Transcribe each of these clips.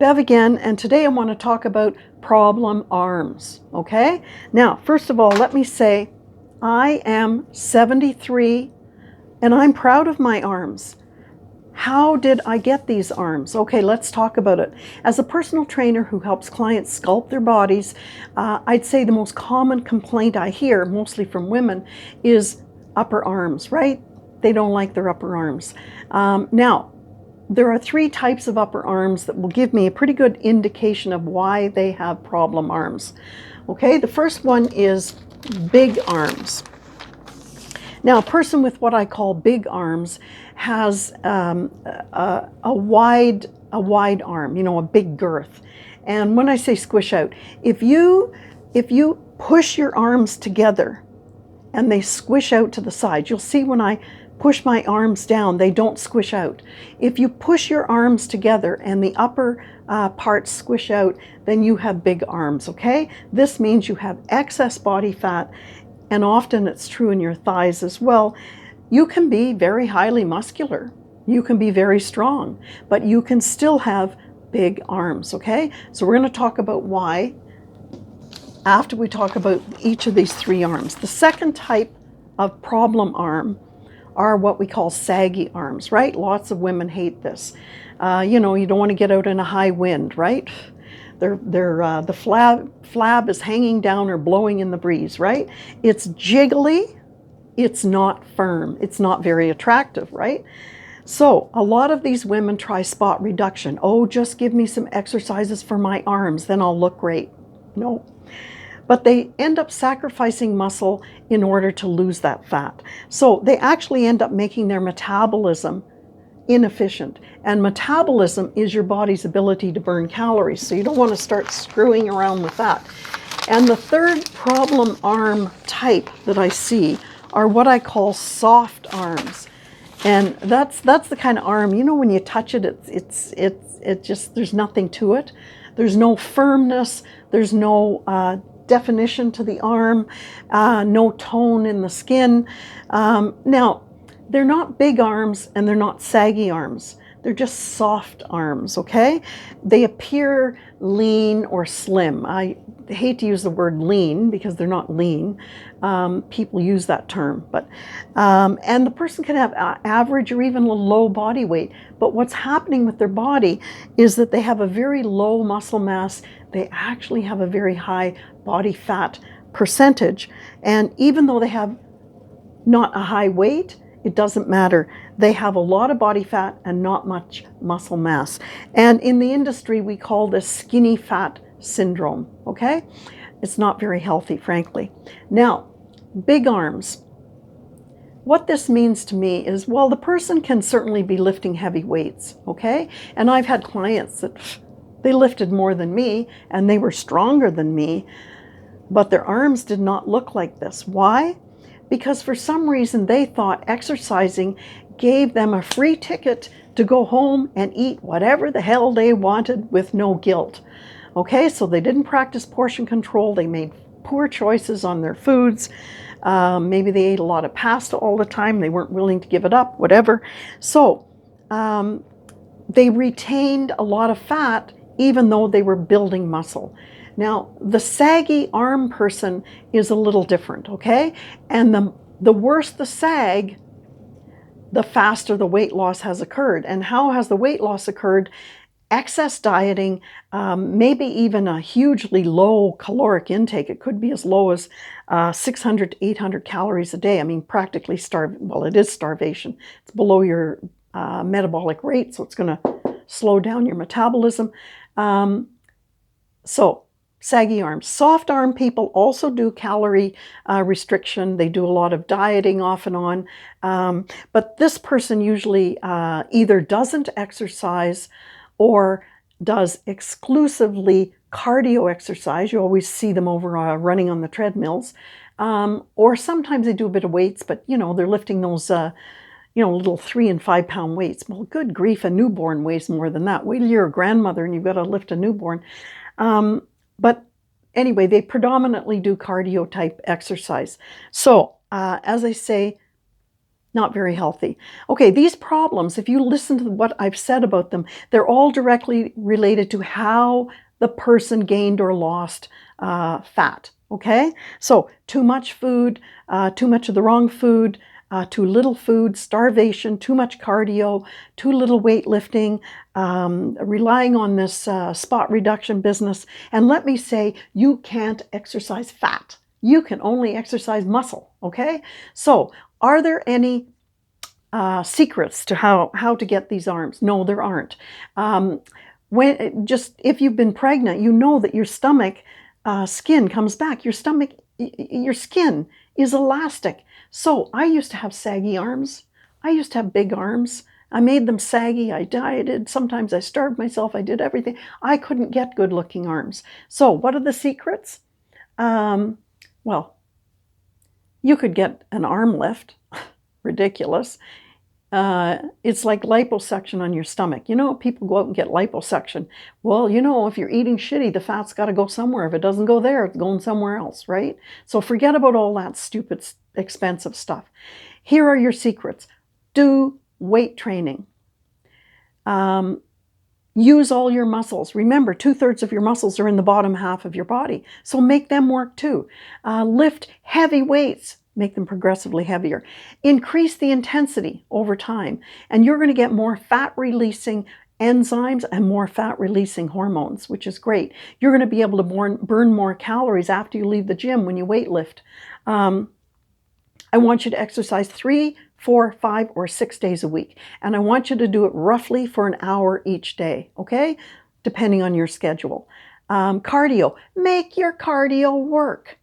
Bev again, and today I want to talk about problem arms, okay? Now, first of all, let me say I am 73 and I'm proud of my arms. How did I get these arms? Okay, let's talk about it. As a personal trainer who helps clients sculpt their bodies, I'd say the most common complaint I hear, mostly from women, is upper arms, right? They don't like their upper arms. Now, there are three types of upper arms that will give me a pretty good indication of why they have problem arms. Okay, the first one is big arms. Now, a person with what I call big arms has a wide arm, a big girth. And when I say squish out, if you push your arms together and they squish out to the side, you'll see when I push my arms down, they don't squish out. If you push your arms together and the upper parts squish out, then you have big arms, okay? This means you have excess body fat, and often it's true in your thighs as well. You can be very highly muscular. You can be very strong, but you can still have big arms, okay? So we're going to talk about why after we talk about each of these three arms. The second type of problem arm are what we call saggy arms, right? Lots of women hate this. You don't want to get out in a high wind, right? The flab is hanging down or blowing in the breeze, right? It's jiggly, it's not firm, it's not very attractive, right? So a lot of these women try spot reduction. Oh, just give me some exercises for my arms, then I'll look great. No. But they end up sacrificing muscle in order to lose that fat. So they actually end up making their metabolism inefficient. And metabolism is your body's ability to burn calories. So you don't want to start screwing around with that. And the third problem arm type that I see are what I call soft arms. And that's the kind of arm, when you touch it, it just, there's nothing to it. There's no firmness. There's no definition to the arm, no tone in the skin. Now, they're not big arms and they're not saggy arms. They're just soft arms, okay? They appear lean or slim. I hate to use the word lean because they're not lean. People use that term, but and the person can have average or even a low body weight. But what's happening with their body is that they have a very low muscle mass. They actually have a very high body fat percentage. And even though they have not a high weight, it doesn't matter. They have a lot of body fat and not much muscle mass. And in the industry, we call this skinny fat syndrome, okay? It's not very healthy, frankly. Now, big arms. What this means to me is, well, the person can certainly be lifting heavy weights, okay? And I've had clients that they lifted more than me and they were stronger than me, but their arms did not look like this. Why? Because for some reason they thought exercising gave them a free ticket to go home and eat whatever the hell they wanted with no guilt. Okay, so they didn't practice portion control. They made poor choices on their foods. Maybe they ate a lot of pasta all the time. They weren't willing to give it up, whatever. So they retained a lot of fat even though they were building muscle. Now, the saggy arm person is a little different, okay? And the worse the sag, the faster the weight loss has occurred. And how has the weight loss occurred? Excess dieting, maybe even a hugely low caloric intake. It could be as low as 600 to 800 calories a day. I mean, practically well, it is starvation. It's below your metabolic rate, so it's going to slow down your metabolism. So saggy arms. Soft arm people also do calorie restriction. They do a lot of dieting off and on. But this person usually either doesn't exercise or does exclusively cardio exercise. You always see them over running on the treadmills. Or sometimes they do a bit of weights, but they're lifting those little 3 and 5 pound weights. Well, good grief, a newborn weighs more than that. Wait till you're a grandmother and you've got to lift a newborn. But anyway, they predominantly do cardio type exercise. So as I say, Not very healthy. Okay, these problems, if you listen to what I've said about them, they're all directly related to how the person gained or lost fat. Okay, so too much food, too much of the wrong food, too little food, starvation, too much cardio, too little weightlifting, relying on this spot reduction business. And let me say, you can't exercise fat. You can only exercise muscle, okay? So are there any secrets to how to get these arms? No, there aren't. If you've been pregnant, you know that your stomach skin comes back. Your skin is elastic. So I used to have saggy arms. I used to have big arms. I made them saggy. I dieted. Sometimes I starved myself. I did everything. I couldn't get good looking arms. So what are the secrets? Well, you could get an arm lift. Ridiculous. It's like liposuction on your stomach. You know, people go out and get liposuction. Well, you know, if you're eating shitty, the fat's got to go somewhere. If it doesn't go there, it's going somewhere else, right? So forget about all that stupid, expensive stuff. Here are your secrets. Do weight training. Use all your muscles. Remember, 2/3 of your muscles are in the bottom half of your body. So make them work too. Lift heavy weights. Make them progressively heavier. Increase the intensity over time. And you're going to get more fat-releasing enzymes and more fat-releasing hormones, which is great. You're going to be able to burn more calories after you leave the gym when you weight lift. I want you to exercise 3, 4, 5, or 6 days a week. And I want you to do it roughly for an hour each day, okay? Depending on your schedule. Cardio. Make your cardio work.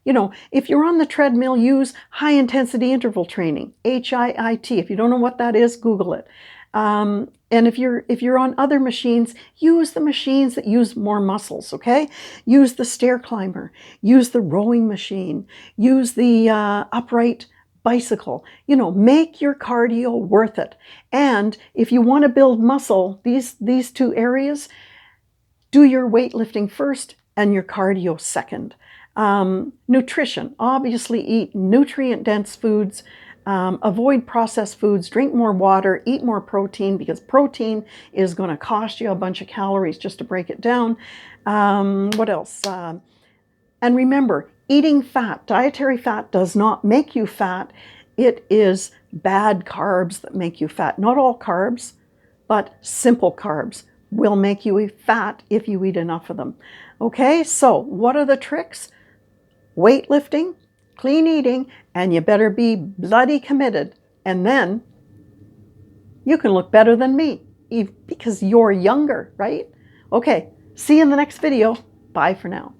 You know, if you're on the treadmill, use high intensity interval training, HIIT. If you don't know what that is, Google it. And if you're on other machines, use the machines that use more muscles, okay? Use the stair climber, use the rowing machine, use the upright bicycle. You know, make your cardio worth it. And if you want to build muscle, these two areas, do your weightlifting first and your cardio second. Nutrition. Obviously eat nutrient-dense foods. Avoid processed foods, drink more water, eat more protein, because protein is going to cost you a bunch of calories just to break it down. What else? And remember, eating fat, dietary fat, does not make you fat. It is bad carbs that make you fat. Not all carbs, but simple carbs will make you fat if you eat enough of them. Okay, so what are the tricks? Weightlifting, clean eating, and you better be bloody committed. And then you can look better than me because you're younger, right? Okay, see you in the next video. Bye for now.